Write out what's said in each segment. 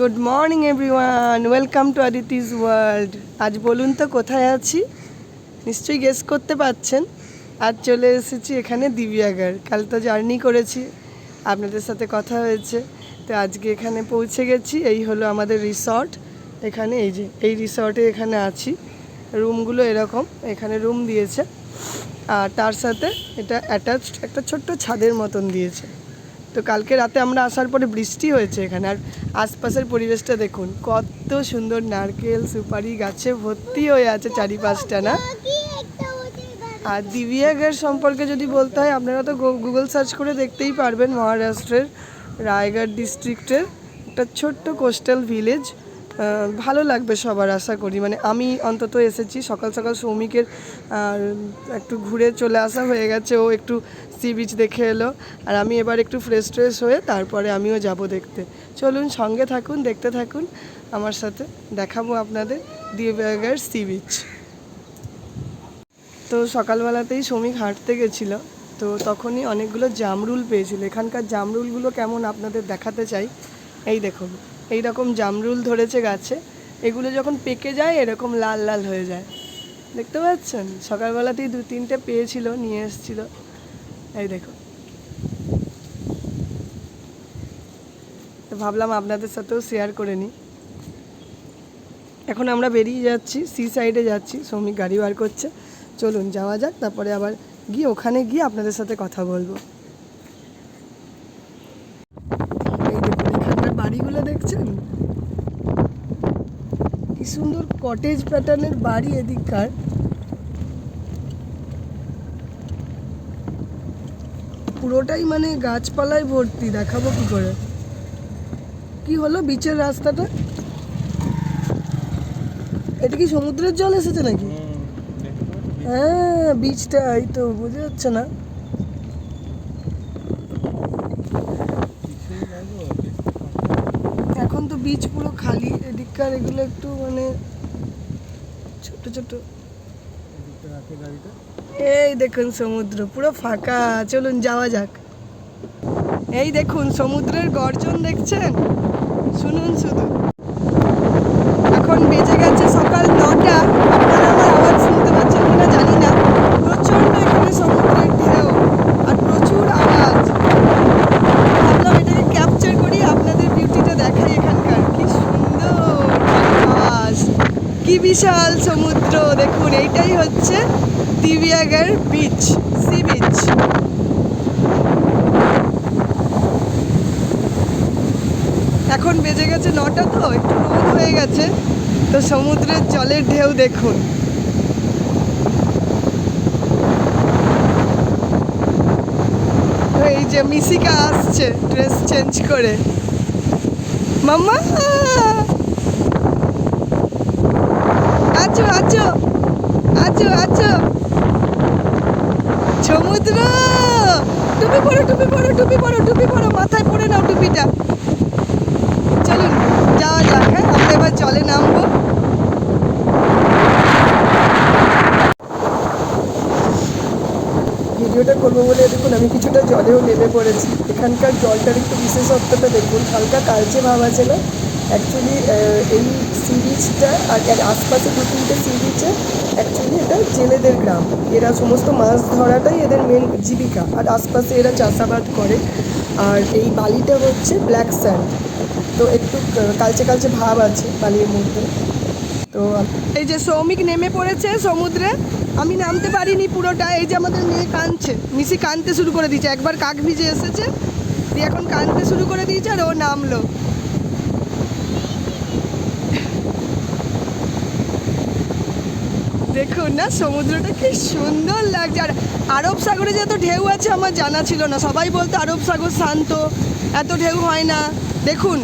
Good morning everyone, welcome to Aditi's world. আজ বলুন তো কোথায় আছি? নিশ্চয়ই গেস করতে পারছেন। আজ চলে এসেছি এখানে দিবিয়াগড়। কাল তো জার্নি করেছি, আপনাদের সাথে কথা হয়েছে, তো আজকে এখানে পৌঁছে গেছি। এই হলো আমাদের রিসর্ট। এখানে এই যে এই রিসর্টে এখানে আছি। রুমগুলো এরকম, এখানে রুম দিয়েছে, আর তার সাথে এটা অ্যাটাচড একটা ছোট্ট ছাদের মতন দিয়েছে। তো কালকে রাতে আমরা আসার পরে বৃষ্টি হয়েছে এখানে, আর আশপাশের পরিবেশটা দেখুন, কত সুন্দর নারকেল সুপারি গাছে ভর্তি হয়ে আছে চারিপাশটা, না? আর দিবিয়াগড় সম্পর্কে যদি বলতে হয়, আপনারা তো গুগল সার্চ করে দেখতেই পারবেন। মহারাষ্ট্রের রায়গড় ডিস্ট্রিক্টের একটা ছোট্ট কোস্টাল ভিলেজ। ভালো লাগবে সবার, আশা করি। মানে আমি অন্তত এসেছি সকাল সকাল। সৌমিকের একটু ঘুরে চলে আসা হয়ে গেছে, ও একটু সি বিচ দেখে এলো, আর আমি এবার একটু ফ্রেশ ট্রেশ হয়ে তারপরে আমিও যাব দেখতে। চলুন সঙ্গে থাকুন, দেখতে থাকুন আমার সাথে, দেখাবো আপনাদের দিবিয়াগড় সি বিচ। তো সকালবেলাতেই সৌমিক হাঁটতে গেছিলো, তো তখনই অনেকগুলো জামরুল পেয়েছিল। এখানকার জামরুলগুলো কেমন আপনাদের দেখাতে চাই। এই দেখুন, এই রকম জামরুল ধরেছে গাছে। এগুলো যখন পেকে যায় এরকম লাল লাল হয়ে যায়, দেখতে পাচ্ছেন? সকালবেলাতেই 2-3টে পেয়েছিল, নিয়ে এসেছিলো। এই দেখুন, তো ভাবলাম আপনাদের সাথেও শেয়ার করে নিই। এখন আমরা বেরিয়ে যাচ্ছি, সি সাইডে যাচ্ছি। সৌমিক গাড়ি বার করছে, চলুন যাওয়া যাক। তারপরে আবার গিয়ে ওখানে গিয়ে আপনাদের সাথে কথা বলবো। এই দেখুন, এখানকার বাড়িগুলো দেখছেন, কি সুন্দর কটেজ প্যাটার্নের বাড়ি এদিককার। পুরোটাই মানে গাছপালায় ভর্তি। দেখাবো কি করে। কি হলো বিচের রাস্তাটা? এটা কি সমুদ্রের জল এসেছে নাকি? হ্যাঁ, বিচটা এই তো, বোঝা যাচ্ছে না। এখন তো বিচ পুরো খালি এদিককার। এগুলো একটু মানে ছোট ছোট। এই দেখুন সমুদ্র পুরো ফাঁকা, চলুন যাওয়া যাক। এই দেখুন সমুদ্রের গর্জন দেখছেন, শুনুন শুধু। এখন বেজে গেছে সকাল 9টা। আপনারা আমার আওয়াজ শুনতে পাচ্ছেন কিনা জানি না। প্রচণ্ড এখানে সমুদ্রের ঢেউ আর প্রচুর আওয়াজ। ভাবলাম এটাকে ক্যাপচার করি, আপনাদের বিউটিটা দেখাই। এখানকার কি সুন্দর আকাশ, কি বিশাল সমুদ্র। দেখুন, এইটাই হচ্ছে দিবিয়াগড় বিচ, সি বিচ। এখন বেজে গেছে 9টা, তো একটু রোদ হয়ে গেছে। তো সমুদ্রের জলের ঢেউ দেখুন। এই যে মিশিকা আসছে ড্রেস চেঞ্জ করে। মাম্মা আছো আছো আছো আছো। সমুদ্র, টুপি পরো টুপি পরো টুপি পরো টুপি পরো, মাথায় পরে নাও টুপিটা। চলুন যাওয়া যাক। হ্যাঁ, আমরা এবার জলে নামবো। ভিডিওটা করবো বলে দেখুন আমি কিছুটা জলেও নেমে পড়েছি। এখানকার জলটার একটু বিশেষত্বটা দেখুন, হালকা কালচে ভাব আছে না? অ্যাকচুয়ালি এই সি বিচটা আর এর আশপাশে 2-3টে সি বিচে অ্যাকচুয়ালি এটা জেলেদের গ্রাম। এরা সমস্ত মাছ ধরাটাই এদের মেন জীবিকা, আর আশপাশে এরা চাষাবাদ করে। আর এই বালিটা হচ্ছে ব্ল্যাক স্যান্ড, তো একটু কালচে কালচে ভাব আছে বালির মধ্যে। তো এই যে সৌমিক নেমে পড়েছে সমুদ্রে, আমি নামতে পারিনি পুরোটা। এই যে আমাদের মেয়ে কাঁদছে, মিশি কাঁদতে শুরু করে দিয়েছে। একবার কাক ভিজে এসেছে, দিয়ে এখন কাঁদতে শুরু করে দিয়েছে, আর ও নামলো। দেখুন না সমুদ্রটা কি সুন্দর লাগছে। আর আরব সাগরে যে এত ঢেউ আছে আমার জানা ছিল না। সবাই বলতো আরব সাগর শান্ত, এত ঢেউ হয় না। দেখুন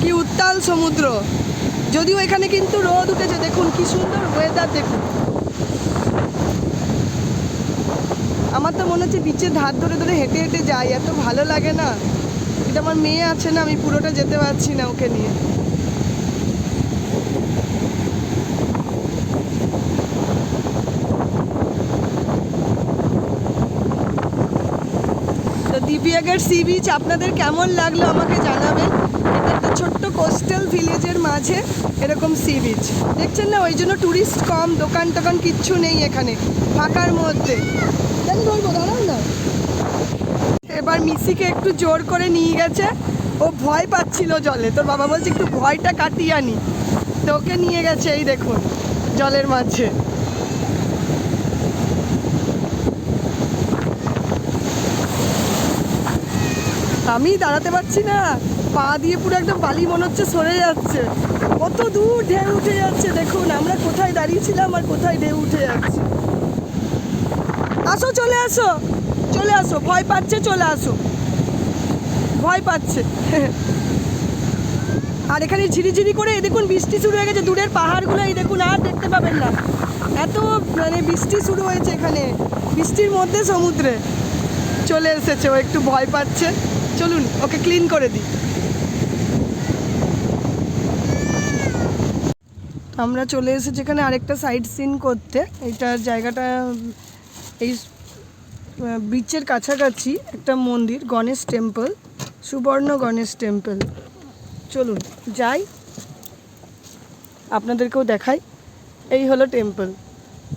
কি উত্তাল সমুদ্র, যদিও এখানে কিন্তু রোদ উঠেছে। দেখুন কি সুন্দর ওয়েদার দেখুন। আমার তো মনে হচ্ছে বিচের ধার ধরে ধরে হেঁটে হেঁটে যাই, এত ভালো লাগে না। এটা আমার মেয়ে আছে না, আমি পুরোটা যেতে পারছি না ওকে নিয়ে। তো দিবিয়াগড় সি বিচ আপনাদের কেমন লাগলো আমাকে জানাবেন। এটা একটা ছোট্ট কোস্টাল ভিলেজের মাঝে এরকম সি বিচ দেখছেন না, ওই জন্য টুরিস্ট কম, দোকান টোকান কিচ্ছু নেই এখানে, ফাঁকার মধ্যে। দাঁড়ান না, এবার মিসিকে একটু জোর করে নিয়ে গেছে, ও ভয় পাচ্ছিল জলে, তোর বাবা বলছে একটু ভয়টা কাটিয়ে আনি, তো ওকে নিয়ে গেছে এই দেখুন জলের মাঝে। আমি দাঁড়াতে পারছি না, পা দিয়ে পুরো একদম বালি মনে হচ্ছে সরে যাচ্ছে, কত দূর ঢেউ উঠে যাচ্ছে দেখুন, আমরা কোথায় দাঁড়িয়েছিলাম আর কোথায় ঢেউ উঠে যাচ্ছে। আসো, চলে আসো, চলে আসো, ভয় পাচ্ছে, চলে আসো, ভয় পাচ্ছে। আর এখানে ঝিরিঝিরি করে দেখুন বৃষ্টি শুরু হয়ে গেছে, দূরের পাহাড়গুলো এই দেখুন আর দেখতে পাবেন না, এত মানে বৃষ্টি শুরু হয়েছে এখানে, বৃষ্টির মধ্যে সমুদ্রে চলে এসেছে, ও একটু ভয় পাচ্ছে, চলুন ওকে ক্লিন করে দিই। আমরা চলে এসেছি এখানে আরেকটা সাইট সিন করতে, এইটার জায়গাটা এই বিচের কাছাকাছি একটা মন্দির, গণেশ টেম্পল, সুবর্ণ গণেশ টেম্পল। চলুন যাই, আপনাদেরকেও দেখাই। এই হলো টেম্পল,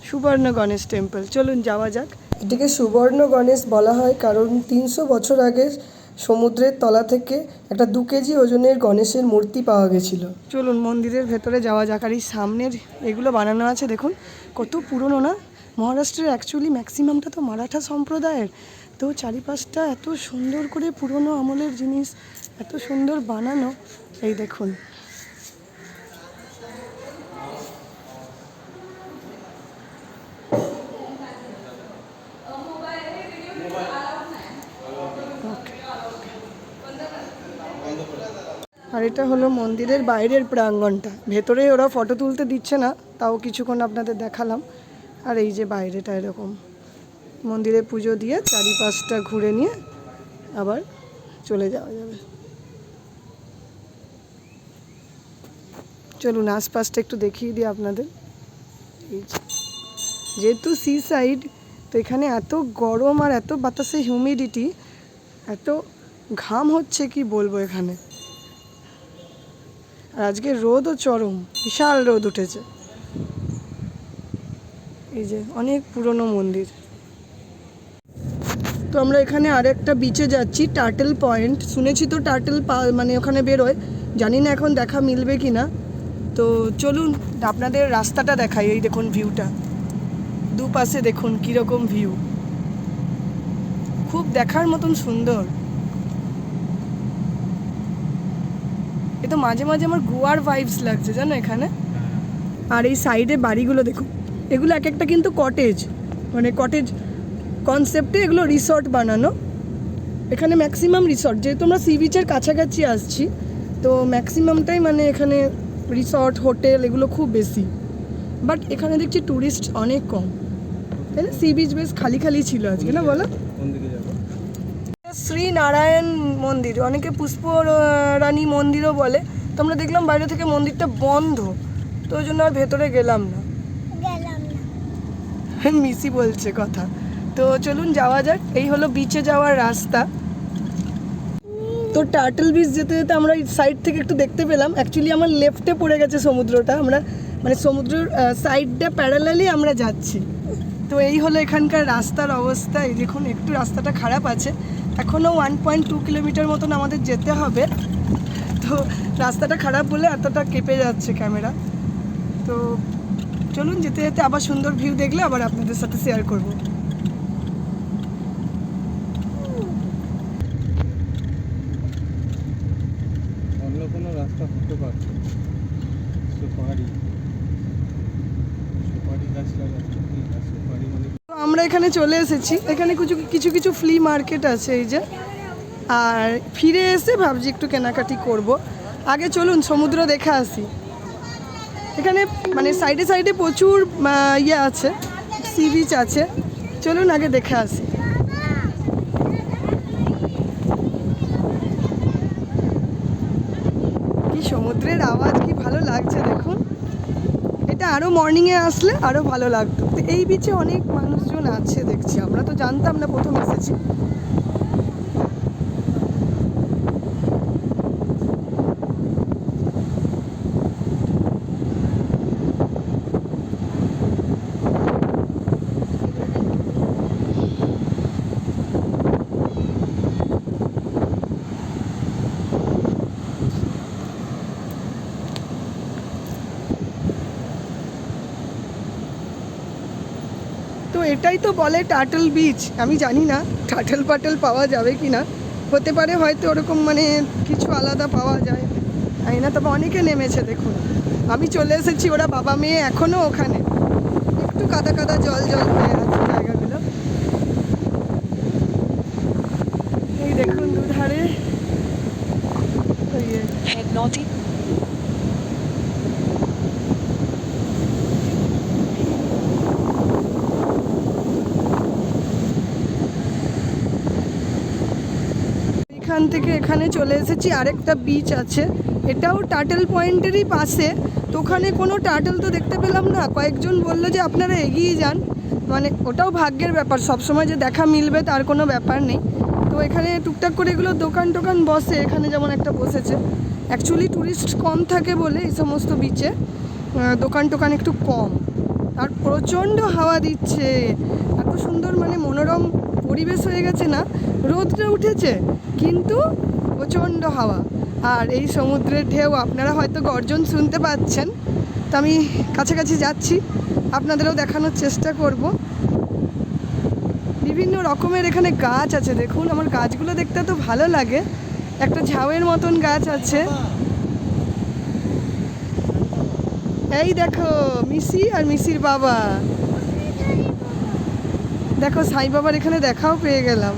সুবর্ণ গণেশ টেম্পল, চলুন যাওয়া যাক। এটিকে সুবর্ণ গণেশ বলা হয় কারণ 300 বছর আগে সমুদ্রের তলা থেকে একটা 2 কেজি ওজনের গণেশের মূর্তি পাওয়া গেছিলো। চলুন মন্দিরের ভেতরে যাওয়া যাক। আর এই সামনের এগুলো বানানো আছে দেখুন, কত পুরনো না। মহারাষ্ট্রের অ্যাকচুয়ালি ম্যাক্সিমামটা তো মারাঠা সম্প্রদায়ের, তো চারিপাশটা এত সুন্দর করে পুরনো আমলের জিনিস, এত সুন্দর বানানো, এই দেখুন। আর এটা হলো মন্দিরের বাইরের প্রাঙ্গণটা, ভেতরে ওরা ফটো তুলতে দিচ্ছে না, তাও কিছুক্ষণ আপনাদের দেখালাম। আর এই যে বাইরেটা এরকম, মন্দিরে পুজো দিয়ে চারিপাশটা ঘুরে নিয়ে আবার চলে যাওয়া যাবে। চলুন আশপাশটা একটু দেখিয়ে দিই আপনাদের। এই যেহেতু সি সাইড, তো এখানে এত গরম আর এত বাতাসে হিউমিডিটি, এত ঘাম হচ্ছে কি বলবো এখানে। আর আজকে রোদও চরম, বিশাল রোদ উঠেছে। এই যে অনেক পুরনো মন্দির। তো আমরা এখানে আরেকটা বিচে যাচ্ছি, টার্টেল পয়েন্ট, শুনেছি তো টার্টেল মানে ওখানে বেরোয়, জানি না এখন দেখা মিলবে কি না। তো চলুন আপনাদের রাস্তাটা দেখাই। এই দেখুন ভিউটা, দুপাশে দেখুন কীরকম ভিউ, খুব দেখার মতন সুন্দর। এ তো মাঝে মাঝে আমার গোয়ার ভাইবস লাগছে জানো এখানে। আর এই সাইডে বাড়িগুলো দেখুন, এগুলো এক একটা কিন্তু কটেজ, মানে কটেজ কনসেপ্টে এগুলো রিসর্ট বানানো। এখানে ম্যাক্সিমাম রিসর্ট, যেহেতু আমরা সি বিচের কাছাকাছি আসছি, তো ম্যাক্সিমামটাই মানে এখানে রিসর্ট হোটেল এগুলো খুব বেশি। বাট এখানে দেখছি ট্যুরিস্ট অনেক কম, তাই না? সি বিচ বেশ খালি খালি ছিল আজকে, না বলো? শ্রী নারায়ণ মন্দির, অনেকে পুষ্পরানী মন্দিরও বলে। তো আমরা দেখলাম বাইরে থেকে মন্দিরটা বন্ধ, তো ওই জন্য আর ভেতরে গেলাম না। মিসি বলছে কথা। তো চলুন যাওয়া যাক, এই হলো বিচে যাওয়ার রাস্তা। তো টার্টল বিচ যেতে যেতে আমরা এই সাইড থেকে একটু দেখতে পেলাম, অ্যাকচুয়ালি আমার লেফটে পড়ে গেছে সমুদ্রটা, আমরা মানে সমুদ্রের সাইডটা প্যারালালি আমরা যাচ্ছি। তো এই হলো এখানকার রাস্তার অবস্থা। এই দেখুন একটু রাস্তাটা খারাপ আছে, এখনও 1.2 কিলোমিটার মতন আমাদের যেতে হবে। তো রাস্তাটা খারাপ বলে এতটা কেঁপে যাচ্ছে ক্যামেরা। তো চলুন যেতে যেতে আবার সুন্দর ভিউ দেখলে আবার আপনাদের সাথে শেয়ার করব। অন্য কোনো রাস্তা হতে পারছে, সুপারি গাছ লাগাচ্ছে, সুপারি মানে। আমরা এখানে চলে এসেছি, এখানে কিছু কিছু ফ্লি মার্কেট আছে এই যে। আর ফিরে এসে ভাবছি একটু কেনাকাটি করব। আগে চলুন সমুদ্র দেখে আসি। এখানে মানে সাইডে সাইডে প্রচুর ইয়ে আছে, সি বিচ আছে, চলুন আগে দেখে আসি। কি সমুদ্রের আওয়াজ, কি ভালো লাগছে দেখুন। এটা আরও মর্নিংয়ে আসলে আরও ভালো লাগতো। তো এই বিচে অনেক মানুষজন আছে দেখছি, আমরা তো জানতাম না, প্রথম এসেছি। এটাই তো বলে টার্টল বিচ। আমি জানি না টার্টল পাটল পাওয়া যাবে কি না, হতে পারে হয়তো ওরকম মানে কিছু আলাদা পাওয়া যায়, জানি না। তবে অনেকে নেমেছে দেখুন, আমি চলে এসেছি, ওরা বাবা মেয়ে এখনও ওখানে। একটু কাদা কাদা জল জল হয়ে আছে জায়গাগুলো। এই দেখুন দুধারে Head naughty. এখান থেকে এখানে চলে এসেছি, আরেকটা বিচ আছে, এটাও টার্টল পয়েন্টেরই পাশে। তো ওখানে কোনো টার্টল তো দেখতে পেলাম না। কয়েকজন বললো যে আপনারা এগিয়ে যান, মানে ওটাও ভাগ্যের ব্যাপার, সবসময় যে দেখা মিলবে তার কোনো ব্যাপার নেই। তো এখানে টুকটাক করে এগুলো দোকান টোকান বসে, এখানে যেমন একটা বসেছে। অ্যাকচুয়ালি ট্যুরিস্ট কম থাকে বলে এই সমস্ত বিচে দোকান টোকান একটু কম। আর প্রচণ্ড হাওয়া দিচ্ছে, এত সুন্দর মানে মনোরম পরিবেশ হয়ে গেছে না। রোদটা উঠেছে কিন্তু প্রচণ্ড হাওয়া, আর এই সমুদ্রের ঢেউ আপনারা হয়তো গর্জন শুনতে পাচ্ছেন। তো আমি কাছাকাছি যাচ্ছি, আপনাদেরও দেখানোর চেষ্টা করব। বিভিন্ন রকমের এখানে গাছ আছে দেখুন, আমার গাছগুলো দেখতে তো ভালো লাগে। একটা ঝাউয়ের মতন গাছ আছে। এই দেখো মিসি আর মিসির বাবা, দেখো সাই বাবার এখানে দেখাও পেয়ে গেলাম।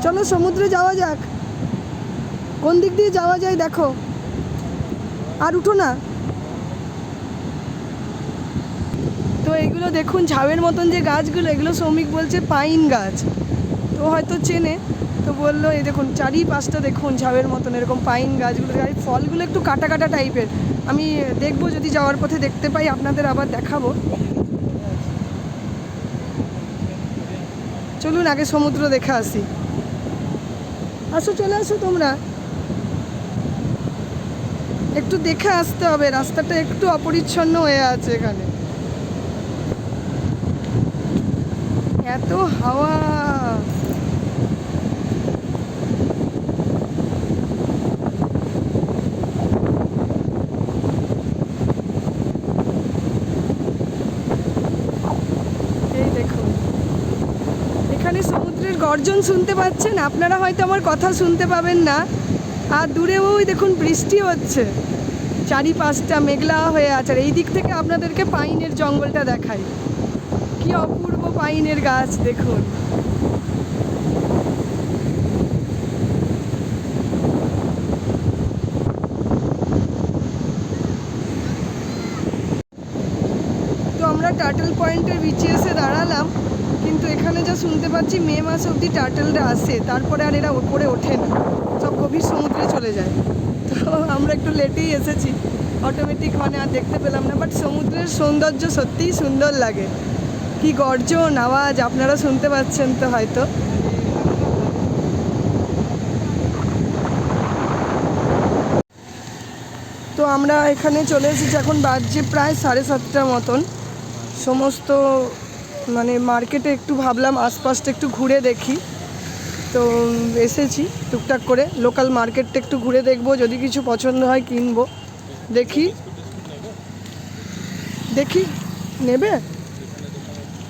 চলো সমুদ্রে যাওয়া যাক, কোন দিক দিয়ে যাওয়া যায় দেখো, আর উঠো না। তো এইগুলো দেখুন ঝাউয়ের মতন যে গাছগুলো, এগুলো শ্রমিক বলছে পাইন গাছ, তো হয়তো চেনে। তো বললো এই দেখুন চারিপাশটা দেখুন ঝাউয়ের মতন এরকম পাইন গাছগুলো, আর ফলগুলো একটু কাটা কাটা টাইপের। আমি দেখবো যদি যাওয়ার পথে দেখতে পাই আপনাদের আবার দেখাবো। চলুন আগে সমুদ্র দেখে আসি। আসো চলে আসো তোমরা, একটু দেখে আসতে হবে, রাস্তাটা একটু অপরিচ্ছন্ন হয়ে আছে এখানে, এত হাওয়া। এই দেখুন এখানে সমুদ্রের গর্জন শুনতে পাচ্ছেন আপনারা, হয়তো আমার কথা শুনতে পাবেন না। আর দূরে ওই দেখুন বৃষ্টি হচ্ছে, চারিপাশটা মেঘলা হয়ে আছে। আর এই দিক থেকে আপনাদেরকে পাইনের জঙ্গলটা দেখাই, কি অপূর্ব পাইনের গাছ দেখুন। তো আমরা টার্টল পয়েন্টের বিচে এসে দাঁড়ালাম, কিন্তু এখানে যা শুনতে পাচ্ছি মে মাস অবধি টার্টলরা আসে, তারপরে আর এরা ওপরে ওঠে না, সব গভীর সমুদ্রে চলে যায়। তো আমরা একটু লেটেই এসেছি, অটোমেটিক মানে আর দেখতে পেলাম না। বাট সমুদ্রের সৌন্দর্য সত্যিই সুন্দর লাগে, কি গর্জন আওয়াজ আপনারা শুনতে পাচ্ছেন তো হয়তো। তো আমরা এখানে চলে এসেছি, এখন বাজছে প্রায় 7:30 মতন। সমস্ত মানে মার্কেটে একটু ভাবলাম আশপাশটা একটু ঘুরে দেখি, তো এসেছি টুকটাক করে লোকাল মার্কেটটা একটু ঘুরে দেখবো, যদি কিছু পছন্দ হয় কিনবো। দেখি দেখি নেবে,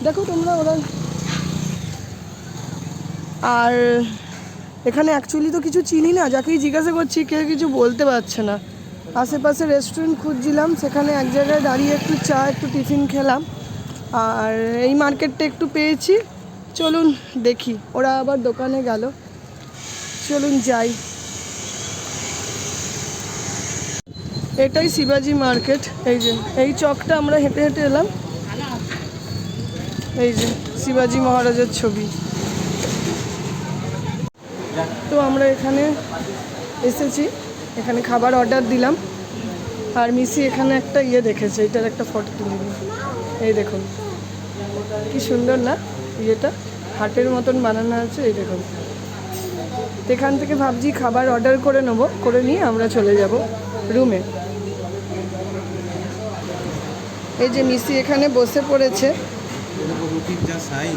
দেখো তোমরা ওরা। আর এখানে অ্যাকচুয়ালি তো কিছু চিনি না, যাকেই জিজ্ঞাসা করছি কেউ কিছু বলতে পারছে না। আশেপাশে রেস্টুরেন্ট খুঁজছিলাম, সেখানে এক জায়গায় দাঁড়িয়ে একটু চা একটু টিফিন খেলাম, আর এই মার্কেটটা একটু পেয়েছি। চলুন দেখি, ওরা আবার দোকানে গেল, চলুন যাই। এটাই শিবাজি মার্কেট, এই যে এই চকটা আমরা হেঁটে হেঁটে এলাম, এই যে শিবাজি মহারাজের ছবি। তো আমরা এখানে এসেছি, এখানে খাবার অর্ডার দিলাম, আর মিসি এখানে একটা ইয়ে দেখেছে, এটার একটা ফটো তুলে দিই। এই দেখুন কি সুন্দর না, ইয়েটা হাটের মতন বানানো আছে, এই দেখুন। এখান থেকে ভাবছি খাবার অর্ডার করে নেবো, করে নিয়ে আমরা চলে যাব রুমে। এই যে মিসি এখানে বসে পড়েছে,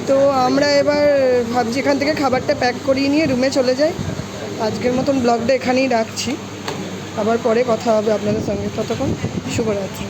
তো আমরা এবার ভাবছি এখান থেকে খাবারটা প্যাক করিয়ে নিয়ে রুমে চলে যাই। আজকের মতন ব্লগটা এখানেই রাখছি, আবার পরে কথা হবে আপনাদের সঙ্গে। ততক্ষণ শুভরাত্রি।